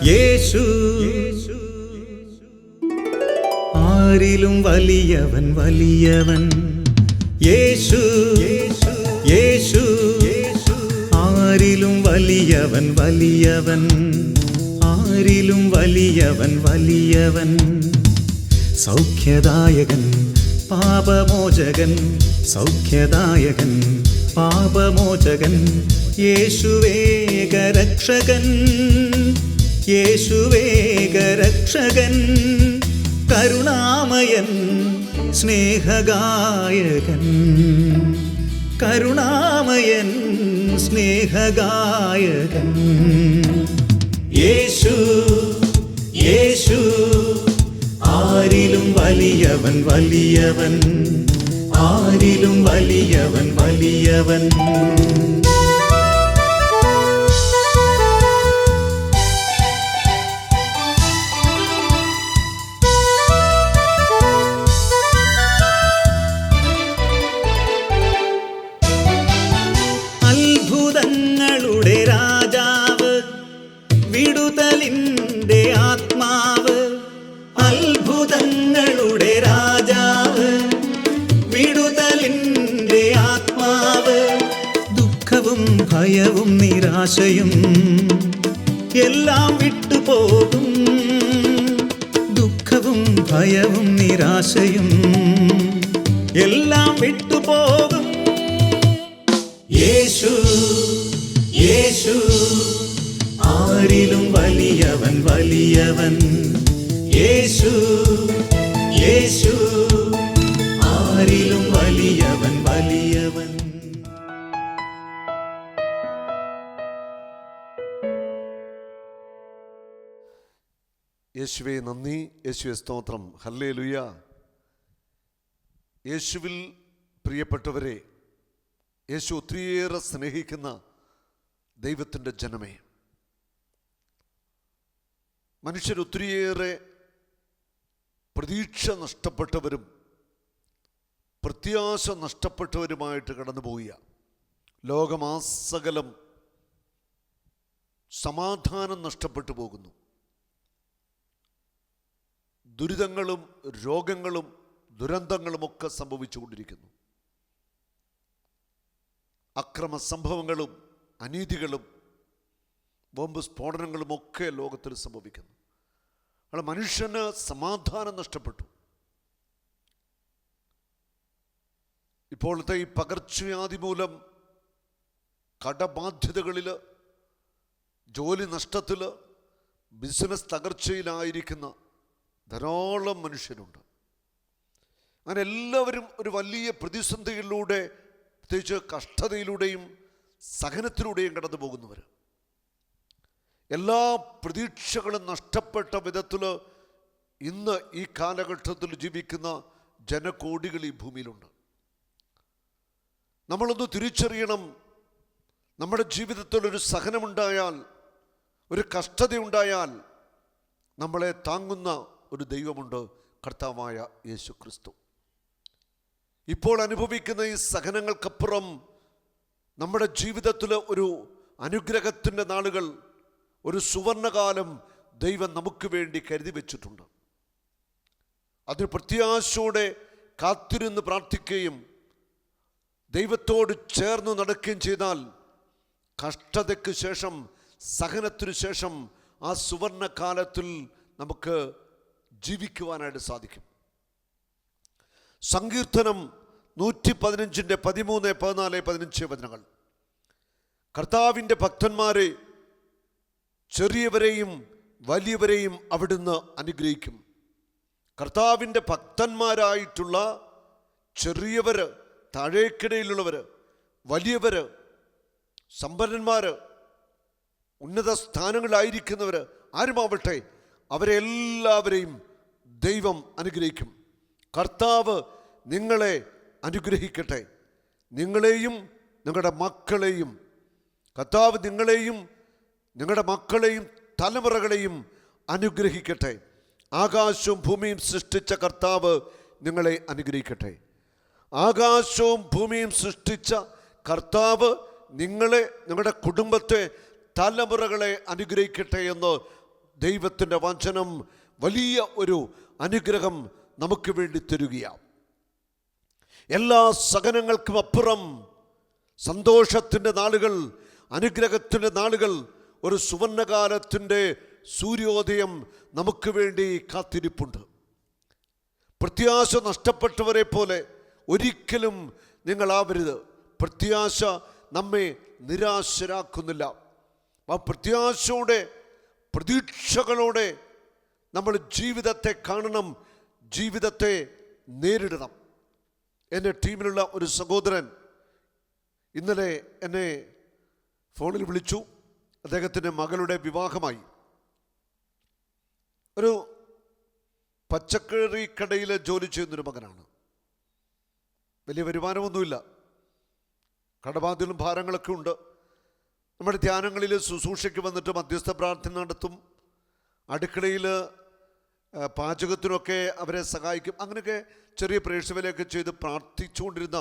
യേശു ആരിലും വലിയവൻ വലിയവൻ. യേശു യേശു ആരിലും വലിയവൻ വലിയവൻ. ആരിലും വലിയവൻ വലിയവൻ. സൗഖ്യദായകൻ പാപമോചകൻ. സൗഖ്യദായകൻ പാപമോചകൻ. യേശുവേകരക്ഷകൻ. യേശുവേകരക്ഷകൻ. കരുണാമയൻ സ്നേഹഗായകൻ. കരുണാമയൻ സ്നേഹഗായകൻ. യേശു യേശു ആരിലും വലിയവൻ വലിയവൻ. ആരിലും വലിയവൻ വലിയവൻ. അത്ഭുതങ്ങളുടെ രാജാവ്, വിടുതലിൻ്റെ ആത്മാവ്. അത്ഭുതങ്ങളുടെ രാജാവ്, വിടുതലിൻ്റെ ആത്മാവ്. ദുഃഖവും ഭയവും നിരാശയും എല്ലാം വിട്ടുപോകും. ദുഃഖവും ഭയവും നിരാശയും എല്ലാം വിട്ടുപോകും. യേശു യേശു ആരിലും വലിയവൻ വലിയവൻ. യേശു യേശു ആരിലും വലിയവൻ വലിയവൻ. യേശുവേ നന്ദി, യേശുവേ സ്തോത്രം. ഹല്ലേലൂയ. യേശുവിൽ പ്രിയപ്പെട്ടവരെ, യേശു ഒത്തിരിയേറെ സ്നേഹിക്കുന്ന ദൈവത്തിൻ്റെ ജനമേ, മനുഷ്യർ ഒത്തിരിയേറെ പ്രതീക്ഷ നഷ്ടപ്പെട്ടവരും പ്രത്യാശ നഷ്ടപ്പെട്ടവരുമായിട്ട് കടന്നുപോയ ലോകമാസകലം സമാധാനം നഷ്ടപ്പെട്ടു പോകുന്നു. ദുരിതങ്ങളും രോഗങ്ങളും ദുരന്തങ്ങളുമൊക്കെ സംഭവിച്ചുകൊണ്ടിരിക്കുന്നു. അക്രമ സംഭവങ്ങളും അനീതികളും ബോംബ് സ്ഫോടനങ്ങളുമൊക്കെ ലോകത്തിൽ സംഭവിക്കുന്നു. അവിടെ മനുഷ്യന് സമാധാനം നഷ്ടപ്പെട്ടു. ഇപ്പോഴത്തെ ഈ പകർച്ചവ്യാധി മൂലം കടബാധ്യതകളിൽ, ജോലി നഷ്ടത്തിൽ, ബിസിനസ് തകർച്ചയിലായിരിക്കുന്ന ധാരാളം മനുഷ്യരുണ്ട്. അങ്ങനെ എല്ലാവരും ഒരു വലിയ പ്രതിസന്ധികളിലൂടെ, പ്രത്യേകിച്ച് കഷ്ടതയിലൂടെയും സഹനത്തിലൂടെയും കടന്നു പോകുന്നവർ. എല്ലാ പ്രതീക്ഷകളും നഷ്ടപ്പെട്ട വിധത്തിൽ ഇന്ന് ഈ കാലഘട്ടത്തിൽ ജീവിക്കുന്ന ജനകോടികൾ ഈ ഭൂമിയിലുണ്ട്. നമ്മളൊന്ന് തിരിച്ചറിയണം, നമ്മുടെ ജീവിതത്തിൽ ഒരു സഹനമുണ്ടായാൽ, ഒരു കഷ്ടതയുണ്ടായാൽ നമ്മളെ താങ്ങുന്ന ഒരു ദൈവമുണ്ട്, കർത്താവായ യേശു ക്രിസ്തു. ഇപ്പോൾ അനുഭവിക്കുന്ന ഈ സഹനങ്ങൾക്കപ്പുറം നമ്മുടെ ജീവിതത്തിൽ ഒരു അനുഗ്രഹത്തിൻ്റെ നാളുകൾ, ഒരു സുവർണകാലം ദൈവം നമുക്ക് വേണ്ടി കരുതി വച്ചിട്ടുണ്ട്. അതിന് പ്രത്യാശയോടെ കാത്തിരുന്ന് പ്രാർത്ഥിക്കുകയും ദൈവത്തോട് ചേർന്ന് നടക്കുകയും ചെയ്താൽ കഷ്ടതയ്ക്ക് ശേഷം, സഹനത്തിനു ശേഷം ആ സുവർണകാലത്തിൽ നമുക്ക് ജീവിക്കുവാനായിട്ട് സാധിക്കും. സങ്കീർത്തനം 115 13, 14, 15 വചനങ്ങൾ. കർത്താവിൻ്റെ ഭക്തന്മാരെ, ചെറിയവരെയും വലിയവരെയും അവിടുന്ന് അനുഗ്രഹിക്കും. കർത്താവിൻ്റെ ഭക്തന്മാരായിട്ടുള്ള ചെറിയവർ, താഴേക്കിടയിലുള്ളവർ, വലിയവർ, സമ്പന്നന്മാർ, ഉന്നത സ്ഥാനങ്ങളിലായിരിക്കുന്നവർ, ആരുമാവട്ടെ, അവരെ എല്ലാവരെയും ദൈവം അനുഗ്രഹിക്കും. കർത്താവ് നിങ്ങളെ അനുഗ്രഹിക്കട്ടെ. നിങ്ങളെയും നിങ്ങളുടെ മക്കളെയും, കർത്താവ് നിങ്ങളെയും നിങ്ങളുടെ മക്കളെയും തലമുറകളെയും അനുഗ്രഹിക്കട്ടെ. ആകാശവും ഭൂമിയും സൃഷ്ടിച്ച കർത്താവ് നിങ്ങളെ അനുഗ്രഹിക്കട്ടെ. ആകാശവും ഭൂമിയും സൃഷ്ടിച്ച കർത്താവ് നിങ്ങളെ, നിങ്ങളുടെ കുടുംബത്തെ, തലമുറകളെ അനുഗ്രഹിക്കട്ടെ എന്ന് ദൈവത്തിൻ്റെ വചനം വലിയ ഒരു അനുഗ്രഹം നമുക്ക് വേണ്ടി തരുകയാണ്. എല്ലാ സഹനങ്ങൾക്കും അപ്പുറം സന്തോഷത്തിൻ്റെ നാളുകൾ, അനുഗ്രഹത്തിൻ്റെ നാളുകൾ, ഒരു സുവർണകാലത്തിൻ്റെ സൂര്യോദയം നമുക്ക് വേണ്ടി കാത്തിരിപ്പുണ്ട്. പ്രത്യാശ നഷ്ടപ്പെട്ടവരെ പോലെ ഒരിക്കലും നിങ്ങളാവരുത്. പ്രത്യാശ നമ്മെ നിരാശരാക്കുന്നില്ല. ആ പ്രത്യാശയോടെ, പ്രതീക്ഷകളോടെ നമ്മൾ ജീവിതത്തെ കാണണം, ജീവിതത്തെ നേരിടണം. എൻ്റെ ടീമിലുള്ള ഒരു സഹോദരൻ ഇന്നലെ എന്നെ ഫോണിൽ വിളിച്ചു. അദ്ദേഹത്തിൻ്റെ മകളുടെ വിവാഹമായി. ഒരു പച്ചക്കറി കടയിൽ ജോലി ചെയ്യുന്നൊരു മകനാണ്. വലിയ വരുമാനമൊന്നുമില്ല, കടബാധ്യതകളും ഭാരങ്ങളൊക്കെ ഉണ്ട്. നമ്മുടെ ധ്യാനങ്ങളിൽ ശുശ്രൂഷയ്ക്ക് വന്നിട്ട് മധ്യസ്ഥ പ്രാർത്ഥന നടത്തും, അടുക്കളയിൽ പാചകത്തിനൊക്കെ അവരെ സഹായിക്കും. അങ്ങനെയൊക്കെ ചെറിയ പ്രേക്ഷകലയൊക്കെ ചെയ്ത് പ്രാർത്ഥിച്ചുകൊണ്ടിരുന്ന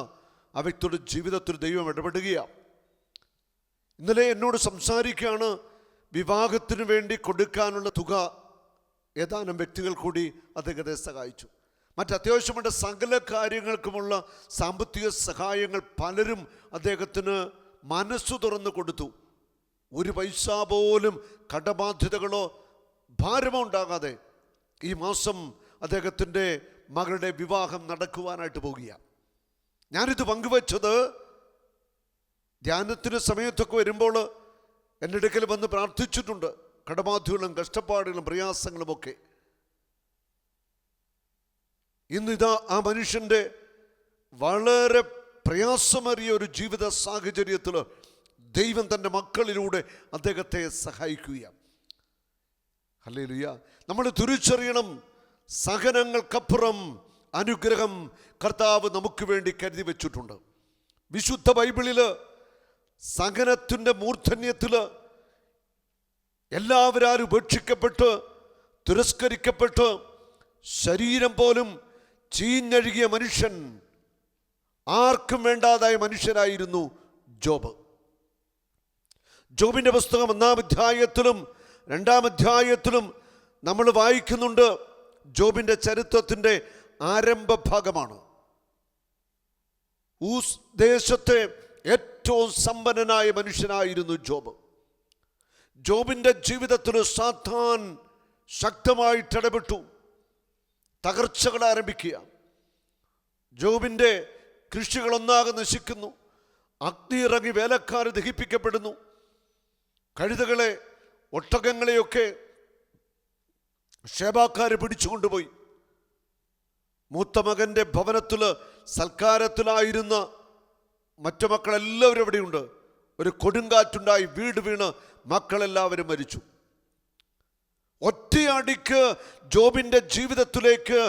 ആ വ്യക്തിയുടെ ജീവിതത്തിൽ ദൈവം ഇടപെടുകയാണ്. ഇന്നലെ എന്നോട് സംസാരിക്കുകയാണ്, വിവാഹത്തിന് വേണ്ടി കൊടുക്കാനുള്ള തുക ഏതാനും വ്യക്തികൾ കൂടി അദ്ദേഹത്തെ സഹായിച്ചു. മറ്റത്യാവശ്യമായ സകല കാര്യങ്ങൾക്കുമുള്ള സാമ്പത്തിക സഹായങ്ങൾ പലരും അദ്ദേഹത്തിന് മനസ്സു തുറന്നു കൊടുത്തു. ഒരു പൈസ പോലും കടബാധ്യതകളോ ഭാരമോ ഉണ്ടാകാതെ ഈ മാസം അദ്ദേഹത്തിൻ്റെ മകളുടെ വിവാഹം നടക്കുവാനായിട്ട് പോകുകയാണ്. ഞാനിത് പങ്കുവച്ചത് ധ്യാനത്തിന് സമയത്തൊക്കെ വരുമ്പോൾ എൻ്റെ അടുക്കൽ വന്ന് പ്രാർത്ഥിച്ചിട്ടുണ്ട്. കടബാധ്യതകളും കഷ്ടപ്പാടുകളും പ്രയാസങ്ങളുമൊക്കെ. ഇന്നിതാ ആ മനുഷ്യൻ്റെ വളരെ പ്രയാസമേറിയ ഒരു ജീവിത സാഹചര്യത്തിൽ ദൈവം തൻ്റെ മക്കളിലൂടെ അദ്ദേഹത്തെ സഹായിക്കുകയാണ്. ഹല്ലേലൂയ. നമ്മൾ തിരിച്ചറിയണം, സഹനങ്ങൾക്കപ്പുറം അനുഗ്രഹം കർത്താവ് നമുക്ക് വേണ്ടി കരുതി വെച്ചിട്ടുണ്ട്. വിശുദ്ധ ബൈബിളിൽ സഹനത്തിൻ്റെ മൂർധന്യത്തിൽ എല്ലാവരും ഉപേക്ഷിക്കപ്പെട്ട് തിരസ്കരിക്കപ്പെട്ട് ശരീരം പോലും ചീഞ്ഞഴുകിയ മനുഷ്യൻ, ആർക്കും വേണ്ടാതായ മനുഷ്യനായിരുന്നു ജോബ്. ജോബിൻ്റെ പുസ്തകം 1-ാം അധ്യായത്തിലും 2-ാം അധ്യായത്തിലും നമ്മൾ വായിക്കുന്നുണ്ട്. ജോബിൻ്റെ ചരിത്രത്തിൻ്റെ ആരംഭ ഭാഗമാണ്. ഊസ് ദേശത്തെ ഏറ്റവും സമ്പന്നനായ മനുഷ്യനായിരുന്നു ജോബ്. ജോബിൻ്റെ ജീവിതത്തിൽ സാത്താൻ ശക്തമായിട്ട് ഇടപെട്ടു. തകർച്ചകൾ ആരംഭിക്കുക. ജോബിൻ്റെ കൃഷികളൊന്നാകെ നശിക്കുന്നു. അഗ്നി ഇറങ്ങി വേലക്കാർ ദഹിപ്പിക്കപ്പെടുന്നു. കഴുതകളെ, ഒട്ടകങ്ങളെയൊക്കെ ഷേബാക്കാർ പിടിച്ചുകൊണ്ടുപോയി. മൂത്ത മകൻ്റെ ഭവനത്തിൽ സൽക്കാരത്തിലായിരുന്ന മറ്റു മക്കളെല്ലാവരും എവിടെയുണ്ട്. ഒരു കൊടുങ്കാറ്റുണ്ടായി, വീട് വീണ് മക്കളെല്ലാവരും മരിച്ചു. ഒറ്റയടിക്ക് ജോബിൻ്റെ ജീവിതത്തിലേക്ക്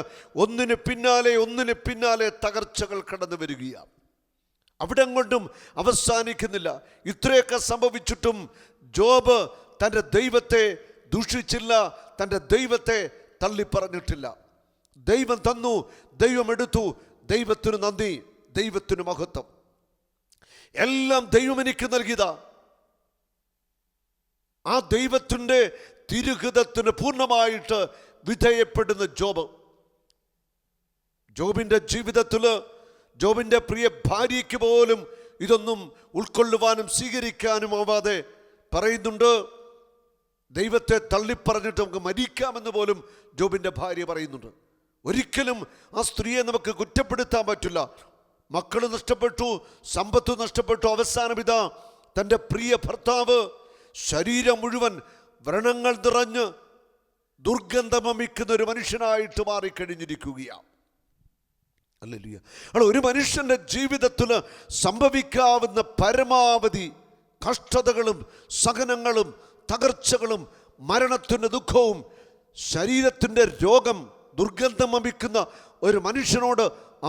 ഒന്നിന് പിന്നാലെ തകർച്ചകൾ കടന്നു വരികയാണ്. അവിടെ കൊണ്ടും അവസാനിക്കുന്നില്ല. ഇത്രയൊക്കെ സംഭവിച്ചിട്ടും ജോബ് തൻ്റെ ദൈവത്തെ ദൂഷിച്ചില്ല, തൻ്റെ ദൈവത്തെ തള്ളിപ്പറഞ്ഞിട്ടില്ല. ദൈവം തന്നു, ദൈവം എടുത്തു, ദൈവത്തിന് നന്ദി, ദൈവത്തിന് മഹത്വം. എല്ലാം ദൈവം എനിക്ക് നൽകിയതാ. ആ ദൈവത്തിൻ്റെ തിരുഹിതത്തിന് പൂർണ്ണമായിട്ട് വിധേയപ്പെടുന്ന ജോബ്. ജോബിൻ്റെ ജീവിതത്തിൽ ജോബിൻ്റെ പ്രിയ ഭാര്യയ്ക്ക് പോലും ഇതൊന്നും ഉൾക്കൊള്ളുവാനും സ്വീകരിക്കാനും ആവാതെ പറയുന്നുണ്ട്. ദൈവത്തെ തള്ളിപ്പറഞ്ഞിട്ട് നമുക്ക് മരിക്കാമെന്ന് പോലും ജോബിൻ്റെ ഭാര്യ പറയുന്നുണ്ട്. ഒരിക്കലും ആ സ്ത്രീയെ നമുക്ക് കുറ്റപ്പെടുത്താൻ പറ്റില്ല. മക്കൾ നഷ്ടപ്പെട്ടു, സമ്പത്ത് നഷ്ടപ്പെട്ടു. അവസാനം ഇതാ തൻ്റെ പ്രിയ ഭർത്താവ് ശരീരം മുഴുവൻ വ്രണങ്ങൾ നിറഞ്ഞ് ദുർഗന്ധമമിക്കുന്ന ഒരു മനുഷ്യനായിട്ട് മാറിക്കഴിഞ്ഞിരിക്കുകയാണ്. ഹല്ലേലൂയ. ഒരു മനുഷ്യൻ്റെ ജീവിതത്തിൽ സംഭവിക്കാവുന്ന പരമാവധി കഷ്ടതകളും സഹനങ്ങളും തകർച്ചകളും മരണത്തിൻ്റെ ദുഃഖവും ശരീരത്തിൻ്റെ രോഗം ദുർഗന്ധമമിക്കുന്ന ഒരു മനുഷ്യനോട്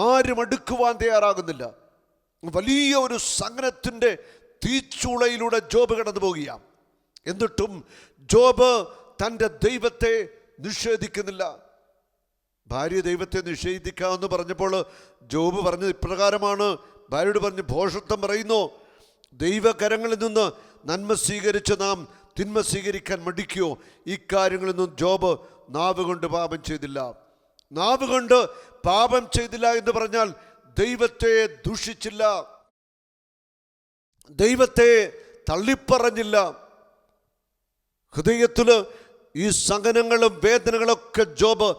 ആരും അടുക്കുവാൻ തയ്യാറാകുന്നില്ല. വലിയ ഒരു സഹനത്തിൻ്റെ തീച്ചൂളയിലൂടെ ജോബ് കടന്നു പോകുകയാണ്. എന്നിട്ടും ജോബ് തൻ്റെ ദൈവത്തെ നിഷേധിക്കുന്നില്ല. ഭാര്യ ദൈവത്തെ നിഷേധിക്കാമെന്ന് പറഞ്ഞപ്പോൾ ജോബ് പറഞ്ഞത് ഇപ്രകാരമാണ്. ഭാര്യയോട് പറഞ്ഞ് ഭോഷത്വം പറയുന്നു. ദൈവകരങ്ങളിൽ നിന്ന് നന്മ സ്വീകരിച്ച് നാം തിന്മ സ്വീകരിക്കാൻ മടിക്കുകയോ ഈ കാര്യങ്ങളൊന്നും ജോബ് നാവ് കൊണ്ട് പാപം ചെയ്തില്ല. നാവ് കൊണ്ട് പാപം ചെയ്തില്ല എന്ന് പറഞ്ഞാൽ ദൈവത്തെ ദുഷിച്ചില്ല, ദൈവത്തെ തള്ളിപ്പറഞ്ഞില്ല. ഹൃദയത്തിൽ ഈ സഹനങ്ങളും വേദനകളൊക്കെ ജോബ്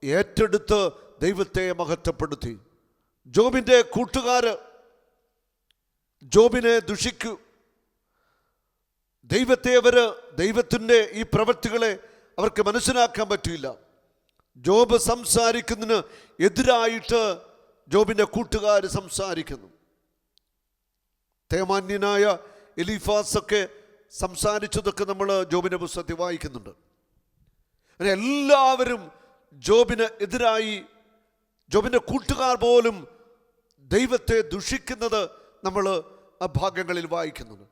ഏറ്റെടുത്ത് ദൈവത്തെ മഹത്വപ്പെടുത്തി. ജോബിൻ്റെ കൂട്ടുകാർ ജോബിനെ ദുഷിക്കൂ, ദൈവത്തിൻ്റെ ഈ പ്രവൃത്തികളെ അവർക്ക് മനസ്സിലാക്കാൻ പറ്റില്ല. ജോബ് സംസാരിക്കുന്നതിന് എതിരായിട്ട് ജോബിൻ്റെ കൂട്ടുകാർ സംസാരിക്കുന്നു. തേമാന്യനായ എലീഫാസൊക്കെ സംസാരിച്ചതൊക്കെ നമ്മൾ ജോബിൻ്റെ പുസ്തകത്തിൽ വായിക്കുന്നുണ്ട്. അങ്ങനെ എല്ലാവരും ജോബിന് എതിരായി, ജോബിൻ്റെ കൂട്ടുകാർ പോലും ദൈവത്തെ ദുഷിക്കുന്നത് നമ്മൾ ആ ഭാഗങ്ങളിൽ വായിക്കുന്നുണ്ട്.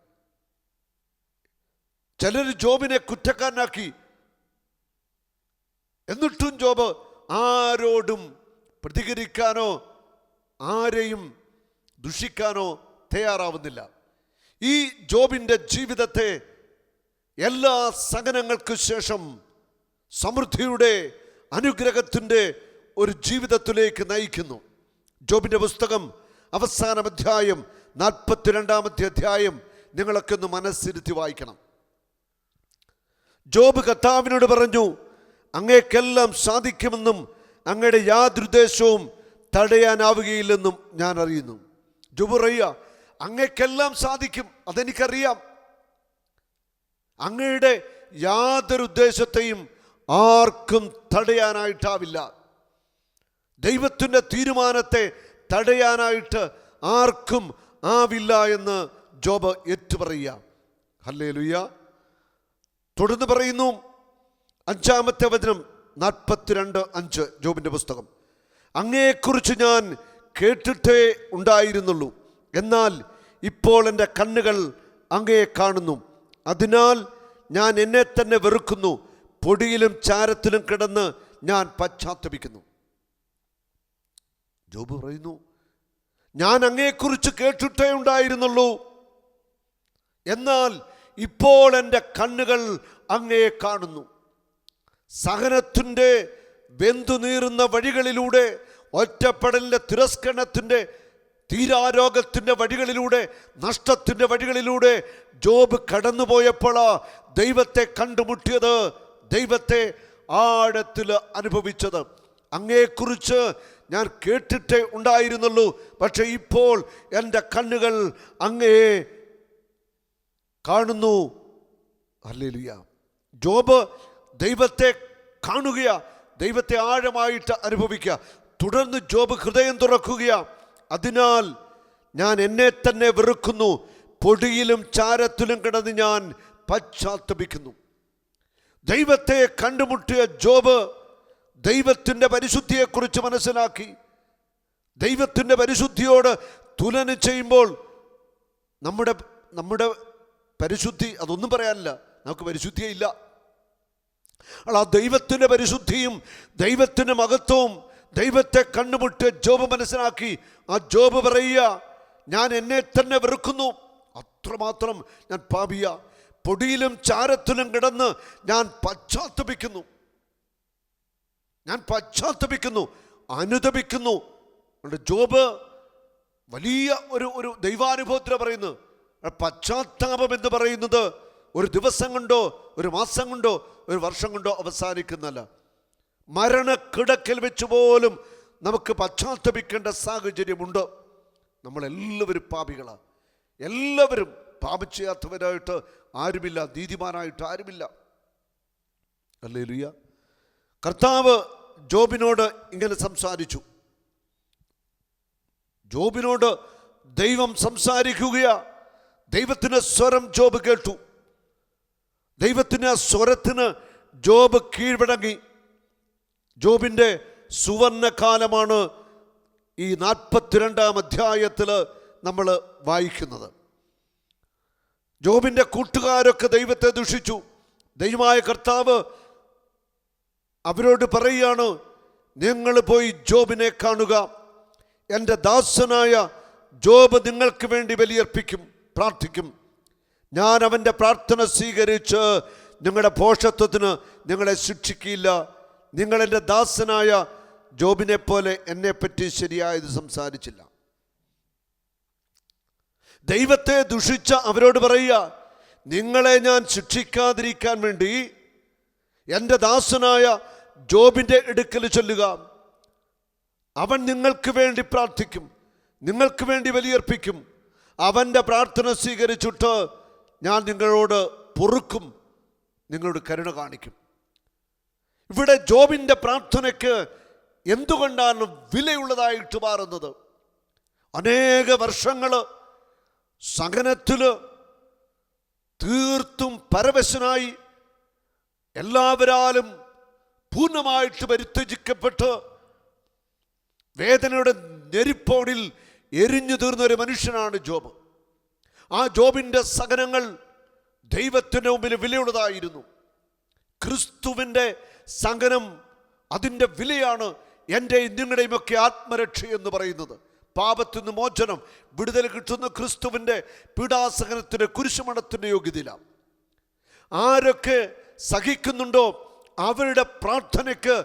ചിലർ ജോബിനെ കുറ്റക്കാരനാക്കി, എന്നിട്ടും ജോബ് ആരോടും പ്രതികരിക്കാനോ ആരെയും ദുഷിക്കാനോ തയ്യാറാവുന്നില്ല. ഈ ജോബിൻ്റെ ജീവിതത്തെ എല്ലാ സഹനങ്ങൾക്കു ശേഷം സമൃദ്ധിയുടെ അനുഗ്രഹത്തിൻ്റെ ഒരു ജീവിതത്തിലേക്ക് നയിക്കുന്നു. ജോബിൻ്റെ പുസ്തകം അവസാന അധ്യായം 42-ാമത്തെ അധ്യായം നിങ്ങളൊക്കെ ഒന്ന് മനസ്സിരുത്തി വായിക്കണം. ജോബ് കർത്താവിനോട് പറഞ്ഞു, അങ്ങേക്കെല്ലാം സാധിക്കുമെന്നും അങ്ങയുടെ യാതൊരു ഉദ്ദേശവും തടയാനാവുകയില്ലെന്നും ഞാൻ അറിയുന്നു. ജോബ് പറയുക, അങ്ങേക്കെല്ലാം സാധിക്കും, അതെനിക്കറിയാം. അങ്ങയുടെ യാതൊരു ഉദ്ദേശത്തെയും ആർക്കും തടയാനായിട്ടാവില്ല. ദൈവത്തിൻ്റെ തീരുമാനത്തെ തടയാനായിട്ട് ആർക്കും ആവില്ല എന്ന് ജോബ് ഏറ്റുപറയുക. ഹല്ലേലൂയ. തുടർന്ന് പറയുന്നു 5-ാമത്തെ വചനം 42:5 ജോബിൻ്റെ പുസ്തകം. അങ്ങയെക്കുറിച്ച് ഞാൻ കേട്ടിട്ടേ ഉണ്ടായിരുന്നുള്ളൂ, എന്നാൽ ഇപ്പോൾ എൻ്റെ കണ്ണുകൾ അങ്ങയെ കാണുന്നു. അതിനാൽ ഞാൻ എന്നെ തന്നെ വെറുക്കുന്നു, പൊടിയിലും ചാരത്തിലും കിടന്ന് ഞാൻ പശ്ചാത്തപിക്കുന്നു. ജോബ് പറയുന്നു, ഞാൻ അങ്ങയെക്കുറിച്ച് കേട്ടിട്ടേ ഉണ്ടായിരുന്നുള്ളൂ, എന്നാൽ ഇപ്പോൾ എൻ്റെ കണ്ണുകൾ അങ്ങയെ കാണുന്നു. സഹനത്തിൻ്റെ വെന്തുനീറുന്ന വഴികളിലൂടെ, ഒറ്റപ്പെടലിൻ്റെ തിരസ്കരണത്തിൻ്റെ തീരാരോഗത്തിൻ്റെ വഴികളിലൂടെ, നഷ്ടത്തിൻ്റെ വഴികളിലൂടെ ജോബ് കടന്നുപോയപ്പോൾ ദൈവത്തെ കണ്ടുമുട്ടിയത്, ദൈവത്തെ ആഴത്തിൽ അനുഭവിച്ചത്. അങ്ങയെക്കുറിച്ച് ഞാൻ കേട്ടിട്ടേ ഉണ്ടായിരുന്നുള്ളൂ, പക്ഷെ ഇപ്പോൾ എൻ്റെ കണ്ണുകൾ അങ്ങയെ കാണുന്നു. ഹല്ലേലൂയ. ജോബ് ദൈവത്തെ കാണുക, ദൈവത്തെ ആഴമായിട്ട് അനുഭവിക്കുക. തുടർന്ന് ജോബ് ഹൃദയം തുറക്കുക. അതിനാൽ ഞാൻ എന്നെ തന്നെ വെറുക്കുന്നു, പൊടിയിലും ചാരത്തിലും കിടന്ന് ഞാൻ പശ്ചാത്തപിക്കുന്നു. ദൈവത്തെ കണ്ടുമുട്ടിയ ജോബ് ദൈവത്തിൻ്റെ പരിശുദ്ധിയെക്കുറിച്ച് മനസ്സിലാക്കി. ദൈവത്തിൻ്റെ പരിശുദ്ധിയോട് തുലനം ചെയ്യുമ്പോൾ നമ്മുടെ പരിശുദ്ധി അതൊന്നും പറയാനില്ല, നമുക്ക് പരിശുദ്ധിയേ ഇല്ല. ആ ദൈവത്തിൻ്റെ പരിശുദ്ധിയും ദൈവത്തിൻ്റെ മഹത്വവും ദൈവത്തെ കണ്ടുമുട്ടിയ ജോബ് മനസ്സിലാക്കി. ആ ജോബ് പറയുക, ഞാൻ എന്നെ തന്നെ വെറുക്കുന്നു, അത്രമാത്രം ഞാൻ പാപിയ, പൊടിയിലും ചാരത്തിലും കിടന്ന് ഞാൻ പശ്ചാത്തപിക്കുന്നു, അനുതപിക്കുന്നു. ജോബ് വലിയ ഒരു ദൈവാനുഭവത്തിൽ പറയുന്നു. പശ്ചാത്താപം എന്ന് പറയുന്നത് ഒരു ദിവസം കൊണ്ടോ ഒരു മാസം കൊണ്ടോ ഒരു വർഷം കൊണ്ടോ അവസാനിക്കുന്നല്ല. മരണക്കിടക്കൽ വെച്ച് പോലും നമുക്ക് പശ്ചാത്തപിക്കേണ്ട സാഹചര്യമുണ്ട്. നമ്മളെല്ലാവരും പാപികളാണ്. എല്ലാവരും പാപം ചെയ്യാത്തവരായിട്ട് ആരുമില്ല, നീതിമാനായിട്ട് ആരുമില്ല. ഹല്ലേലൂയ. കർത്താവ് ജോബിനോട് ഇങ്ങനെ സംസാരിച്ചു. ജോബിനോട് ദൈവം സംസാരിക്കുകയാ. ദൈവത്തിൻ്റെ സ്വരം ജോബ് കേട്ടു. ദൈവത്തിൻ്റെ ആ സ്വരത്തിന് ജോബ് കീഴ്വഴങ്ങി. ജോബിൻ്റെ സുവർണകാലമാണ് ഈ 42-ാം അധ്യായത്തിൽ നമ്മൾ വായിക്കുന്നത്. ജോബിൻ്റെ കൂട്ടുകാരൊക്കെ ദൈവത്തെ ദുഷിച്ചു. ദൈവമായ കർത്താവ് അവരോട് പറയുകയാണ്, നിങ്ങൾ പോയി ജോബിനെ കാണുക, എൻ്റെ ദാസനായ ജോബ് നിങ്ങൾക്ക് വേണ്ടി ബലിയർപ്പിക്കും, പ്രാർത്ഥിക്കും. ഞാൻ അവൻ്റെ പ്രാർത്ഥന സ്വീകരിച്ച് നിങ്ങളുടെ ഭോഷത്വത്തിന് നിങ്ങളെ ശിക്ഷിക്കില്ല. നിങ്ങൾ എൻ്റെ ദാസനായ ജോബിനെ പോലെ എന്നെപ്പറ്റി ശരിയായത് സംസാരിച്ചില്ല. ദൈവത്തെ ദുഷിച്ച അവരോട് പറയുക, നിങ്ങളെ ഞാൻ ശിക്ഷിക്കാതിരിക്കാൻ വേണ്ടി എൻ്റെ ദാസനായ ജോബിൻ്റെ അടുക്കൽ ചൊല്ലുക. അവൻ നിങ്ങൾക്ക് വേണ്ടി പ്രാർത്ഥിക്കും, നിങ്ങൾക്ക് വേണ്ടി ബലിയർപ്പിക്കും. അവൻ്റെ പ്രാർത്ഥന സ്വീകരിച്ചിട്ട് ഞാൻ നിങ്ങളോട് പൊറുക്കും, നിങ്ങളോട് കരുണ കാണിക്കും. ഇവിടെ ജോബിൻ്റെ പ്രാർത്ഥനയ്ക്ക് എന്തുകൊണ്ടാണ് വിലയുള്ളതായിട്ട് മാറുന്നത്? അനേക വർഷങ്ങൾ സഹനത്തിൽ തീർത്തും പരവശനായി എല്ലാവരാലും പൂർണ്ണമായിട്ട് പരിത്യജിക്കപ്പെട്ട് വേദനയുടെ ഞെരിപ്പോടിൽ എരിഞ്ഞു തീർന്നൊരു മനുഷ്യനാണ് ജോബ്. ആ ജോബിൻ്റെ സഹനങ്ങൾ ദൈവത്തിൻ്റെ മുമ്പിൽ വിലയുള്ളതായിരുന്നു. ക്രിസ്തുവിൻ്റെ സഹനം, അതിൻ്റെ വിലയാണ് എൻ്റെയും നിങ്ങളുടെയും ഒക്കെ ആത്മരക്ഷ എന്ന് പറയുന്നത്. പാപത്തിൽ നിന്ന് മോചനം, വിടുതൽ കിട്ടുന്ന ക്രിസ്തുവിൻ്റെ പീഡാസഹനത്തിൻ്റെ കുരിശുമരണത്തിൻ്റെ യോഗ്യതയിലാണ്. ആരൊക്കെ സഹിക്കുന്നുണ്ടോ അവരുടെ പ്രാർത്ഥനയ്ക്ക്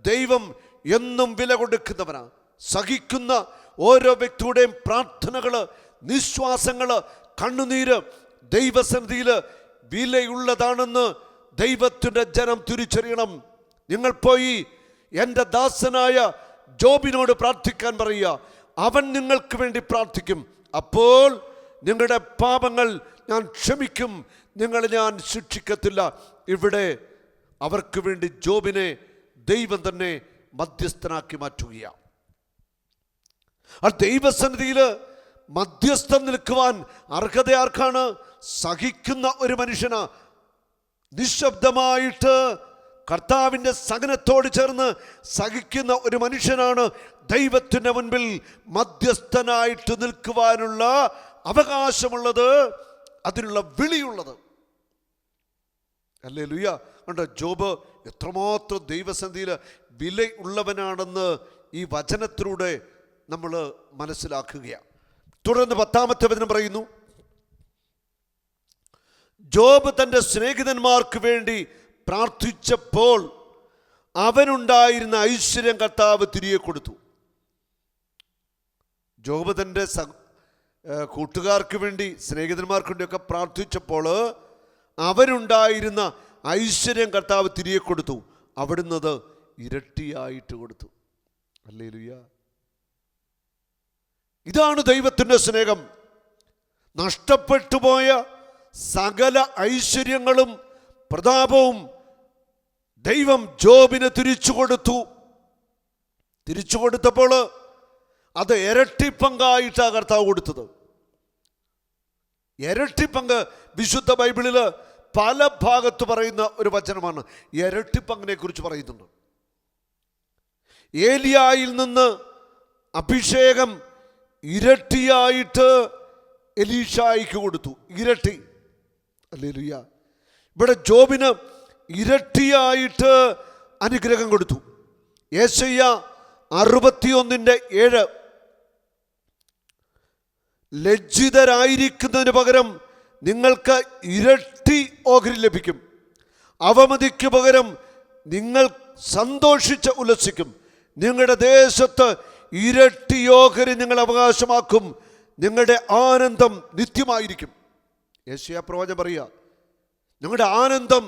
ദൈവം എന്നും വില കൊടുക്കുന്നവനാണ്. സഹിക്കുന്ന ഓരോ വ്യക്തിയുടെയും പ്രാർത്ഥനകൾ, നിശ്വാസങ്ങൾ, കണ്ണുനീര് ദൈവസന്നിധിയിൽ വിലയുള്ളതാണെന്ന് ദൈവത്തിൻ്റെ ജനം തിരിച്ചറിയണം. നിങ്ങൾ പോയി എൻ്റെ ദാസനായ ജോബിനോട് പ്രാർത്ഥിക്കാൻ പറയുക. അവൻ നിങ്ങൾക്ക് വേണ്ടി പ്രാർത്ഥിക്കും. അപ്പോൾ നിങ്ങളുടെ പാപങ്ങൾ ഞാൻ ക്ഷമിക്കും, നിങ്ങളെ ഞാൻ ശിക്ഷിക്കത്തില്ല. ഇവിടെ അവർക്ക് വേണ്ടി ജോബിനെ ദൈവം തന്നെ മധ്യസ്ഥനാക്കി മാറ്റുകയാണ്. ആ ദൈവസന്നിധിയിൽ മധ്യസ്ഥം നിൽക്കുവാൻ അർഹത ആർക്കാണ്? സഹിക്കുന്ന ഒരു മനുഷ്യന്. നിശബ്ദമായിട്ട് കർത്താവിൻ്റെ സഹനത്തോട് ചേർന്ന് സഹിക്കുന്ന ഒരു മനുഷ്യനാണ് ദൈവത്തിൻ്റെ മുൻപിൽ മധ്യസ്ഥനായിട്ട് നിൽക്കുവാനുള്ള അവകാശമുള്ളത്, അതിനുള്ള വിളിയുള്ളത്. ഹല്ലേലൂയ. കണ്ടോ, ജോബ് എത്രമാത്രം ദൈവസന്നിധിയിൽ വിലയുള്ളവനാണെന്ന് ഈ വചനത്തിലൂടെ നമ്മൾ മനസ്സിലാക്കുകയാണ്. തുടർന്ന് 10-ാമത്തെ വചനം പറയുന്നു, ജോബ് തൻ്റെ സ്നേഹിതന്മാർക്ക് വേണ്ടി പ്രാർത്ഥിച്ചപ്പോൾ അവനുണ്ടായിരുന്ന ഐശ്വര്യം കർത്താവ് തിരികെ കൊടുത്തു. ജോബ് തൻ്റെ കൂട്ടുകാർക്ക് വേണ്ടി, സ്നേഹിതന്മാർക്ക് വേണ്ടിയൊക്കെ പ്രാർത്ഥിച്ചപ്പോൾ അവനുണ്ടായിരുന്ന ഐശ്വര്യം കർത്താവ് തിരികെ കൊടുത്തു. അവിടുന്ന് അത് ഇരട്ടിയായിട്ട് കൊടുത്തു. ഹല്ലേലൂയ. ഇതാണ് ദൈവത്തിൻ്റെ സ്നേഹം. നഷ്ടപ്പെട്ടു പോയ സകല ഐശ്വര്യങ്ങളും പ്രതാപവും ദൈവം ജോബിന് തിരിച്ചു കൊടുത്തു. തിരിച്ചു കൊടുത്തപ്പോൾ അത് ഇരട്ടിപ്പങ്കായിട്ടാണ് കർത്താവ് കൊടുത്തത്. ഇരട്ടിപ്പങ്ക് വിശുദ്ധ ബൈബിളിൽ പല ഭാഗത്ത് പറയുന്ന ഒരു വചനമാണ്. ഇരട്ടിപ്പങ്കിനെ കുറിച്ച് പറയുന്നുണ്ട്. ഏലിയായിൽ നിന്ന് അഭിഷേകം ഇരട്ടിയായിട്ട് എലീഷായിക്ക് കൊടുത്തു. ഇരട്ടി. ഹല്ലേലൂയ. ഇവിടെ ജോബിന് ഇരട്ടിയായിട്ട് അനുഗ്രഹം കൊടുത്തു. യെശയ്യ 61:7 ലജ്ജിതരായിരിക്കുന്നതിന് പകരം നിങ്ങൾക്ക് ഇരട്ടി ഓഹരി ലഭിക്കും, അവമതിക്ക് പകരം നിങ്ങൾ സന്തോഷിച്ച് ഉല്ലസിക്കും, നിങ്ങളുടെ ദേശത്ത് ഇരട്ടി ഓഹരി നിങ്ങൾ അവകാശമാക്കും, നിങ്ങളുടെ ആനന്ദം നിത്യമായിരിക്കും. യെശയ്യാ പ്രവാചകൻ പറയുക, നിങ്ങളുടെ ആനന്ദം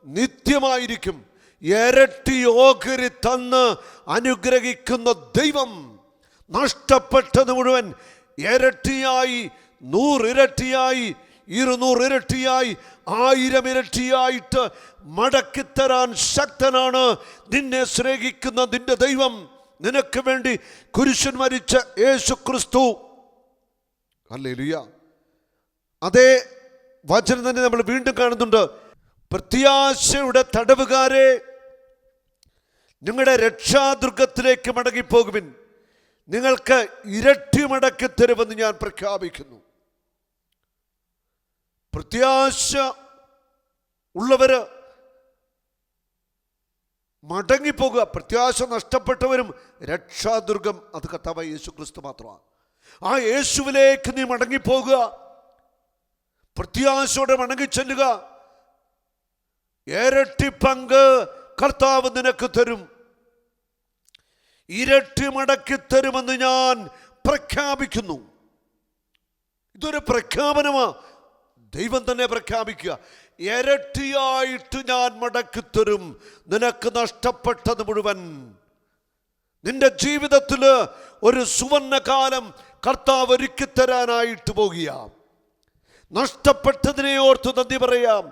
നിത്യമായിരിക്കും. ഇരട്ടി ഓഹരി തന്ന് അനുഗ്രഹിക്കുന്ന ദൈവം നഷ്ടപ്പെട്ടത് മുഴുവൻ ഇരട്ടിയായി, 100 ഇരട്ടിയായി, 200 ഇരട്ടിയായി, 1000 ഇരട്ടിയായിട്ട് മടക്കിത്തരാൻ ശക്തനാണ് നിന്നെ സ്നേഹിക്കുന്ന നിന്റെ ദൈവം. നിനക്ക് വേണ്ടി കുരിശിൽ മരിച്ച യേശു ക്രിസ്തു. ഹല്ലേലൂയ. അതേ വചനം തന്നെ നമ്മൾ വീണ്ടും കാണുന്നുണ്ട്. പ്രത്യാശയുടെ തടവുകാരെ, നിങ്ങളുടെ രക്ഷാദുർഗത്തിലേക്ക് മടങ്ങിപ്പോകുവിൻ, നിങ്ങൾക്ക് ഇരട്ടി മടക്കി തരുമെന്ന് ഞാൻ പ്രഖ്യാപിക്കുന്നു. പ്രത്യാശ ഉള്ളവര് മടങ്ങിപ്പോകുക. പ്രത്യാശ നഷ്ടപ്പെട്ടവരും രക്ഷാദുർഗം അത് കർത്താവായ യേശു ക്രിസ്തു മാത്രമാണ്. ആ യേശുവിലേക്ക് നീ മടങ്ങിപ്പോകുക. പ്രത്യാശയോടെ മടങ്ങിച്ചെല്ലുക. ഇരട്ടി പങ്ക് കർത്താവ് നിനക്ക് തരും. ഇരട്ടി മടക്കി തരുമെന്ന് ഞാൻ പ്രഖ്യാപിക്കുന്നു. ഇതൊരു പ്രഖ്യാപനമാ. ദൈവം തന്നെ പ്രഖ്യാപിക്കുക, ഇരട്ടിയായിട്ട് ഞാൻ മടക്കി തരും നിനക്ക് നഷ്ടപ്പെട്ടത് മുഴുവൻ. നിന്റെ ജീവിതത്തിൽ ഒരു സുവർണകാലം കർത്താവ് ഒരുക്കി തരാനായിട്ട് പോകുക. നഷ്ടപ്പെട്ടതിനെ ഓർത്ത് നന്ദി പറയാം.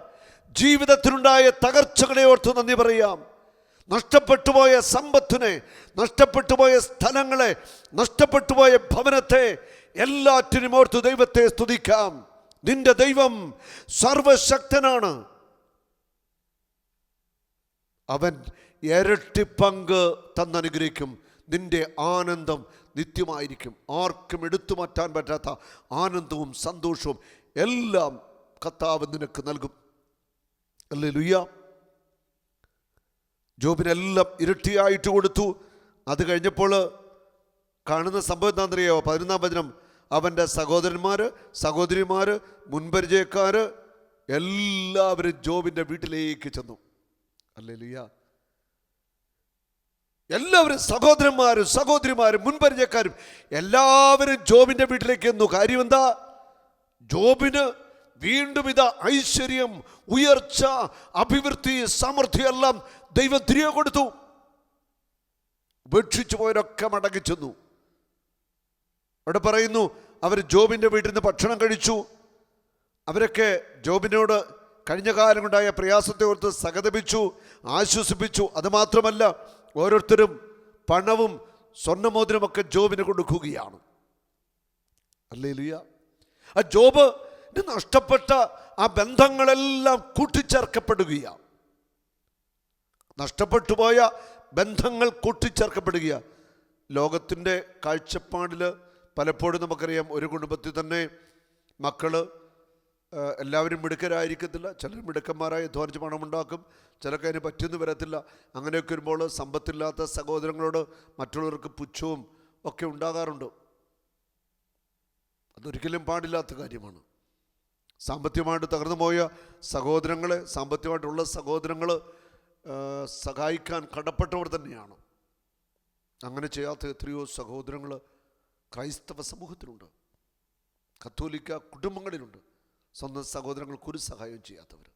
ജീവിതത്തിലുണ്ടായ തകർച്ചകളെ ഓർത്ത് നന്ദി പറയാം. നഷ്ടപ്പെട്ടുപോയ സമ്പത്തിനെ, നഷ്ടപ്പെട്ടുപോയ സ്ഥലങ്ങളെ, നഷ്ടപ്പെട്ടുപോയ ഭവനത്തെ എല്ലാറ്റിനും ഓർത്ത് ദൈവത്തെ സ്തുതിക്കാം. നിന്റെ ദൈവം സർവശക്തനാണ്. അവൻ ഇരട്ടി പങ്ക് തന്നനുഗ്രഹിക്കും. നിന്റെ ആനന്ദം നിത്യമായിരിക്കും. ആർക്കും എടുത്തു മാറ്റാൻ പറ്റാത്ത ആനന്ദവും സന്തോഷവും എല്ലാം കർത്താവ് നിനക്ക് നൽകും. ഹല്ലേലൂയ. ജോബിനെല്ലാം ഇരട്ടിയായിട്ട് കൊടുത്തു. അത് കഴിഞ്ഞപ്പോൾ കാണുന്ന സംഭവം എന്താണെന്നറിയാമോ? 11-ാം വചനം, അവൻ്റെ സഹോദരന്മാർ, സഹോദരിമാർ, മുൻപരിചയക്കാർ എല്ലാവരും ജോബിൻ്റെ വീട്ടിലേക്ക് ചെന്നു. ഹല്ലേലൂയ. എല്ലാവരും, സഹോദരന്മാരും സഹോദരിമാരും മുൻപരിചയക്കാരും എല്ലാവരും ജോബിൻ്റെ വീട്ടിലേക്ക് ചെന്നു. കാര്യം എന്താ? ജോബിന് വീണ്ടും ഇതാ ഐശ്വര്യം, ഉയർച്ച, അഭിവൃദ്ധി, സമൃദ്ധി എല്ലാം ദൈവം തിരികെ കൊടുത്തു. ഉപേക്ഷിച്ചു പോയവരൊക്കെ മടങ്ങി ചെന്നു. അവിടെ പറയുന്നു, അവർ ജോബിൻ്റെ വീട്ടിൽ നിന്ന് ഭക്ഷണം കഴിച്ചു. അവരൊക്കെ ജോബിനോട് കഴിഞ്ഞ കാലം കൊണ്ടായ പ്രയാസത്തെ ഓർത്ത് സഹതപിച്ചു, ആശ്വസിപ്പിച്ചു. അതുമാത്രമല്ല, ഓരോരുത്തരും പണവും സ്വർണ്ണമോതിരമൊക്കെ ജോബിന് കൊടുക്കുകയാണ്. ഹല്ലേലൂയ. ആ ജോബ് നഷ്ടപ്പെട്ട ആ ബന്ധങ്ങളെല്ലാം കൂട്ടിച്ചേർക്കപ്പെടുകയാണ്. നഷ്ടപ്പെട്ടു പോയ ബന്ധങ്ങൾ കൂട്ടിച്ചേർക്കപ്പെടുകയാണ്. ലോകത്തിൻ്റെ കാഴ്ചപ്പാടിൽ പലപ്പോഴും നമുക്കറിയാം, ഒരു കുടുംബത്തിൽ തന്നെ മക്കൾ എല്ലാവരും മിടുക്കരായിരിക്കത്തില്ല. ചിലർ മിടുക്കന്മാരായി അധ്വാനിച്ച് പണമുണ്ടാക്കും, ചിലർക്ക് അതിന് പറ്റിയൊന്നും വരത്തില്ല. അങ്ങനെയൊക്കെ വരുമ്പോൾ സമ്പത്തില്ലാത്ത സഹോദരങ്ങളോട് മറ്റുള്ളവർക്ക് പുച്ഛവും ഒക്കെ ഉണ്ടാകാറുണ്ട്. അതൊരിക്കലും പാടില്ലാത്ത കാര്യമാണ്. സാമ്പത്തികമായിട്ട് തകർന്നു പോയ സഹോദരങ്ങളെ, സാമ്പത്തികമായിട്ടുള്ള സഹോദരങ്ങൾ സഹായിക്കാൻ കടപ്പെട്ടവർ തന്നെയാണ്. അങ്ങനെ ചെയ്യാത്ത എത്രയോ സഹോദരങ്ങൾ ക്രൈസ്തവ സമൂഹത്തിലുണ്ട്, കത്തോലിക്ക കുടുംബങ്ങളിലുണ്ട്. സ്വന്തം സഹോദരങ്ങൾക്ക് ഒരു സഹായവും ചെയ്യാത്തവർ.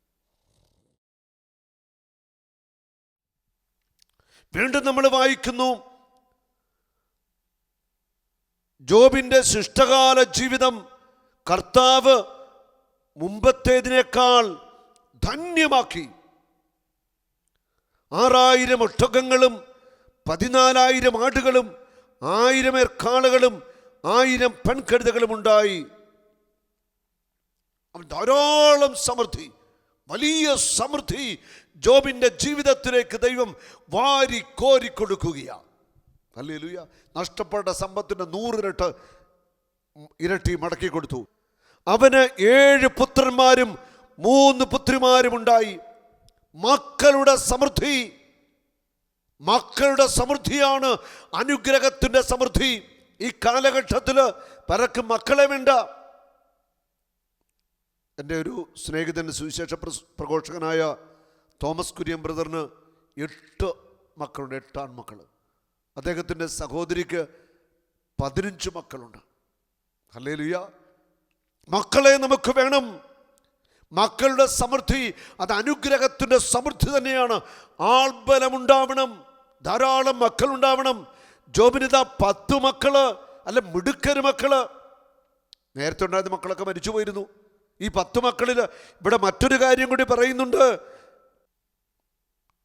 വീണ്ടും നമ്മൾ വായിക്കുന്നു, ജോബിൻ്റെ ശിഷ്ടകാല ജീവിതം കർത്താവ് മുമ്പത്തേതിനേക്കാൾ ധന്യമാക്കി. 6000 ഒട്ടകങ്ങളും 14,000 ആടുകളും 1000 കാളകളും 1000 പെൺകഴുതകളും ഉണ്ടായി. ധാരാളം സമൃദ്ധി, വലിയ സമൃദ്ധി ജോബിൻ്റെ ജീവിതത്തിലേക്ക് ദൈവം വാരി കോരി കൊടുക്കുകയാണ്. ഹല്ലേലൂയ. നഷ്ടപ്പെട്ട സമ്പത്തിൻ്റെ 100 ഇരട്ടി മടക്കി കൊടുത്തു. അവന് 7 പുത്രന്മാരും 3 പുത്രിമാരും ഉണ്ടായി. മക്കളുടെ സമൃദ്ധി, മക്കളുടെ സമൃദ്ധിയാണ് അനുഗ്രഹത്തിൻ്റെ സമൃദ്ധി. ഈ കാലഘട്ടത്തിൽ പലർക്കും മക്കളെ വേണ്ട. എൻ്റെ ഒരു സ്നേഹിതൻ, സുവിശേഷ പ്രഘോഷകനായ തോമസ് കുര്യൻ ബ്രദറിന് 8 മക്കളുണ്ട്, 8 ആൺമക്കൾ. അദ്ദേഹത്തിൻ്റെ സഹോദരിക്ക് 15 മക്കളുണ്ട്. ഹല്ലേലൂയ. മക്കളെ നമുക്ക് വേണം. മക്കളുടെ സമൃദ്ധി അത് അനുഗ്രഹത്തിൻ്റെ സമൃദ്ധി തന്നെയാണ്. ആൾബലമുണ്ടാവണം, ധാരാളം മക്കളുണ്ടാവണം. ജോബിനിതാ 10 മക്കള്, അല്ല മിടുക്കര് മക്കള്. നേരത്തെ ഉണ്ടായിരുന്ന മക്കളൊക്കെ മരിച്ചു പോയിരുന്നു. ഈ 10 മക്കളിൽ ഇവിടെ മറ്റൊരു കാര്യം കൂടി പറയുന്നുണ്ട്.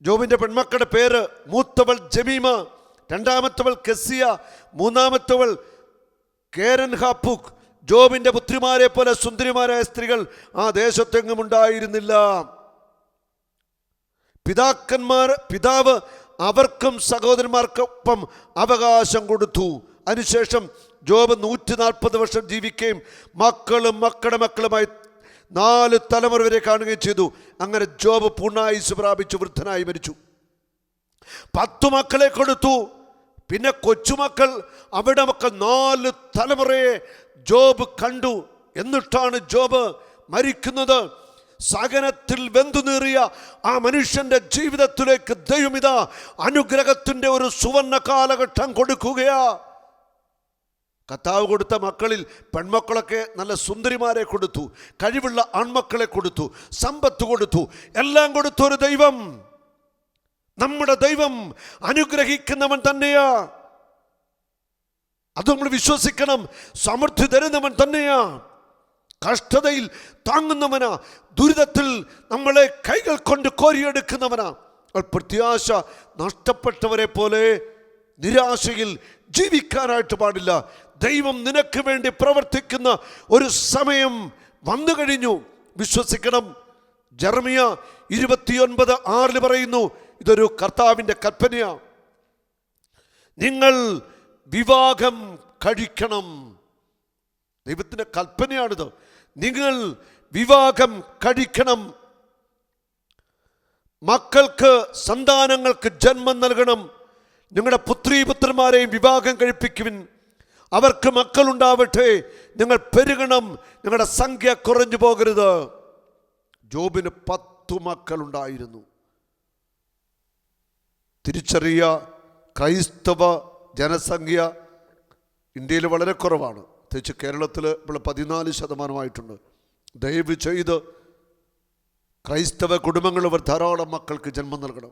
ജോബിൻ്റെ പെൺമക്കളുടെ പേര്: മൂത്തവൾ ജമീമ, രണ്ടാമത്തവൾ കെസിയ, മൂന്നാമത്തവൾ കേരൻ ഹാപ്പുക്. ജോബിൻ്റെ പുത്രിമാരെ പോലെ സുന്ദരിമാരായ സ്ത്രീകൾ ആ ദേശത്തെങ്ങും ഉണ്ടായിരുന്നില്ല. പിതാവ് അവർക്കും സഹോദരന്മാർക്കൊപ്പം അവകാശം കൊടുത്തു. അതിനുശേഷം ജോബ് 140 വർഷം ജീവിക്കുകയും മക്കളും മക്കളുടെ മക്കളുമായി 4 തലമുറ വരെ കാണുകയും ചെയ്തു. അങ്ങനെ ജോബ് പൂർണ്ണായുസ്സ് പ്രാപിച്ചു വൃദ്ധനായി മരിച്ചു. 10 മക്കളെ കൊടുത്തു. പിന്നെ കൊച്ചുമക്കൾ, അവിടെ മക്കൾ 4 തലമുറയെ ജോബ് കണ്ടു. എന്നിട്ടാണ് ജോബ് മരിക്കുന്നത് സഹനത്തിൽ വെന്തുനീറിയ ആ മനുഷ്യന്റെ ജീവിതത്തിലേക്ക് ദൈവമിതാ അനുഗ്രഹത്തിന്റെ ഒരു സുവർണ കാലഘട്ടം കൊടുക്കുകയാ. കർത്താവ് കൊടുത്ത മക്കളിൽ പെൺമക്കളൊക്കെ നല്ല സുന്ദരിമാരെ കൊടുത്തു, കഴിവുള്ള ആൺമക്കളെ കൊടുത്തു, സമ്പത്ത് കൊടുത്തു, എല്ലാം കൊടുത്ത ഒരു ദൈവം, നമ്മുടെ ദൈവം അനുഗ്രഹിക്കുന്നവൻ തന്നെയാ. അത് നമ്മൾ വിശ്വസിക്കണം. സമൃദ്ധി തരുന്നവൻ തന്നെയാ, കഷ്ടതയിൽ താങ്ങുന്നവനാ, ദുരിതത്തിൽ നമ്മളെ കൈകൾ കൊണ്ട് കോരിയെടുക്കുന്നവനാ. പ്രത്യാശ നഷ്ടപ്പെട്ടവരെ പോലെ നിരാശയിൽ ജീവിക്കാനായിട്ട് പാടില്ല. ദൈവം നിനക്ക് വേണ്ടി പ്രവർത്തിക്കുന്ന ഒരു സമയം വന്നു കഴിഞ്ഞു, വിശ്വസിക്കണം. ജെറമിയ 29:6 പറയുന്നു, ഇതൊരു കർത്താവിൻ്റെ കൽപ്പനയാ, നിങ്ങൾ വിവാഹം കഴിക്കണം. ദൈവത്തിൻ്റെ കൽപ്പനയാണിത്. നിങ്ങൾ വിവാഹം കഴിക്കണം, മക്കൾക്ക് സന്താനങ്ങൾക്ക് ജന്മം നൽകണം, നിങ്ങളുടെ പുത്രീപുത്രന്മാരെയും വിവാഹം കഴിപ്പിക്കുവിൻ, അവർക്ക് മക്കളുണ്ടാവട്ടെ, നിങ്ങൾ പെരുകണം, നിങ്ങളുടെ സംഖ്യ കുറഞ്ഞു പോകരുത്. ജോബിന് 10 മക്കളുണ്ടായിരുന്നു. തിരിച്ചറിയ ക്രൈസ്തവ ജനസംഖ്യ ഇന്ത്യയിൽ വളരെ കുറവാണ്. പ്രത്യേകിച്ച് കേരളത്തിൽ ഇപ്പോൾ 14% ദയവ് ചെയ്ത് ക്രൈസ്തവ കുടുംബങ്ങൾ അവർ ധാരാളം മക്കൾക്ക് ജന്മം നൽകണം.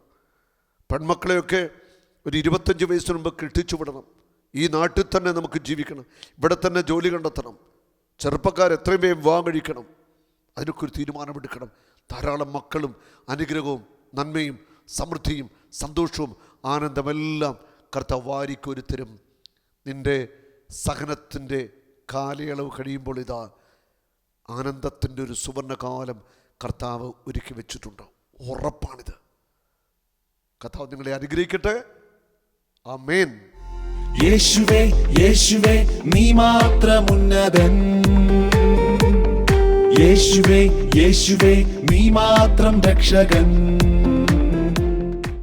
പെൺമക്കളെയൊക്കെ ഒരു 25 വയസ്സിന് മുമ്പ് കെട്ടിച്ചു വിടണം. ഈ നാട്ടിൽ തന്നെ നമുക്ക് ജീവിക്കണം, ഇവിടെ തന്നെ ജോലി കണ്ടെത്തണം. ചെറുപ്പക്കാർ എത്രയും വേഗം വിവാഹം കഴിക്കണം, അതിനൊക്കെ ഒരു തീരുമാനമെടുക്കണം. ധാരാളം മക്കളും അനുഗ്രഹവും നന്മയും സമൃദ്ധിയും സന്തോഷവും ആനന്ദമെല്ലാം കർത്താവ് വാരിക്കൊരു തരും. നിൻ്റെ സഹനത്തിൻ്റെ കാലയളവ് കഴിയുമ്പോൾ ഇതാ ആനന്ദത്തിൻ്റെ ഒരു സുവർണകാലം കർത്താവ് ഒരുക്കി വെച്ചിട്ടുണ്ട്. ഉറപ്പാണിത്. കർത്താവ് നിങ്ങളെ അനുഗ്രഹിക്കട്ടെ. ആമേൻ. യേശുവേ യേശുവേ നീ മാത്രം ഉന്നതൻ, യേശുവേ യേശുവേ നീ മാത്രം രക്ഷകൻ.